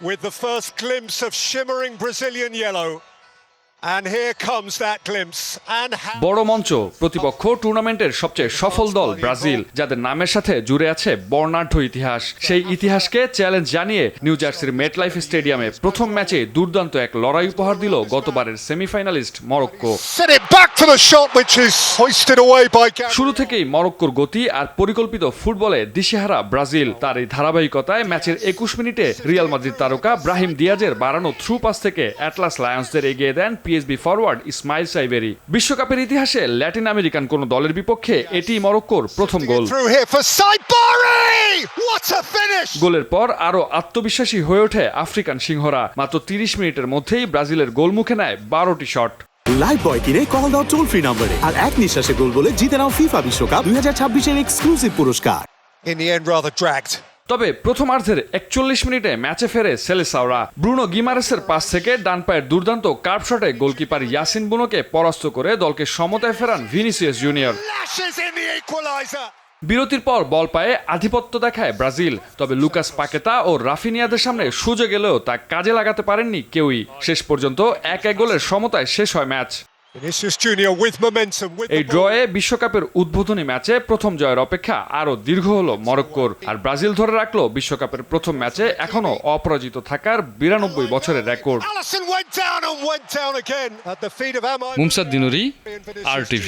with the first glimpse of shimmering Brazilian yellow. And here comes that glimpse. And বড় মঞ্চ, প্রতিপক্ষ টুর্নামেন্টের সবচেয়ে সফল দল ব্রাজিল, যাদের নামের সাথে জুড়ে আছে বর্ণাঢ্য ইতিহাস। সেই ইতিহাসকে চ্যালেঞ্জ জানিয়ে নিউ জার্সির মেটলাইফ স্টেডিয়ামে প্রথম ম্যাচে দুর্দান্ত এক লড়াই উপহার দিল গতবারের সেমিফাইনালিস্ট মরক্কো। শুরু থেকেই মরক্কোর গতি আর পরিকল্পিত ফুটবলে দিশেহারা ব্রাজিল। তার এই ধারাবাহিকতায় ম্যাচের 21 মিনিটে রিয়াল মাদ্রিদ তারকা ব্রাহিম দিয়াজের বাড়ানো থ্রু পাস থেকে অ্যাটলাস লায়ন্সদের এগিয়ে দেন পিএসবি ফরওয়ার্ড ইসমাইল সাইবেরি। বিশ্বকাপের ইতিহাসে ল্যাটিন আমেরিকান কোন দলের বিপক্ষে এটি মরক্কোর প্রথম গোল। গোলের পর আরো আত্মবিশ্বাসী হয়ে ওঠে আফ্রিকান সিংহরা। মাত্র 30 মিনিটের মধ্যেই ব্রাজিলের গোল মুখে নেয় 12টি শট। লাইভ বয় কিনে কল দাও টোল ফ্রি নম্বরে আর এক নিঃশ্বাসে গোল বলে জিতে নাও ফিফা বিশ্বকাপ 2026 এর এক্সক্লুসিভ পুরস্কার। in the end rather dragged. তবে প্রথমার্ধের 41 মিনিটে ম্যাচে ফেরে সেলেসাওরা। ব্রুনো গিমারেসের পাস থেকে ডান পায়ের দুর্দান্ত কার্ভ শটে গোলকিপার ইয়াসিন বুনোকে পরাস্ত করে দলকে সমতায় ফেরান ভিনিসিয়াস জুনিয়র। বিরতির পর বল পায়ে আধিপত্য দেখায় ব্রাজিল, তবে লুকাস পাকেতা ও রাফিনিয়াদের সামনে সুযোগ এলেও তা কাজে লাগাতে পারেননি কেউই। শেষ পর্যন্ত 1-1 গোলের সমতায় শেষ হয় ম্যাচ। এই ড্রয়ে বিশ্বকাপের উদ্বোধনী ম্যাচে প্রথম জয়ের অপেক্ষা আরো দীর্ঘ হলো মরক্কোর। আর ব্রাজিল ধরে রাখলো বিশ্বকাপের প্রথম ম্যাচে এখনো অপরাজিত থাকার 92 বছরের রেকর্ড। মুমসাদ দিনুরি, RTV।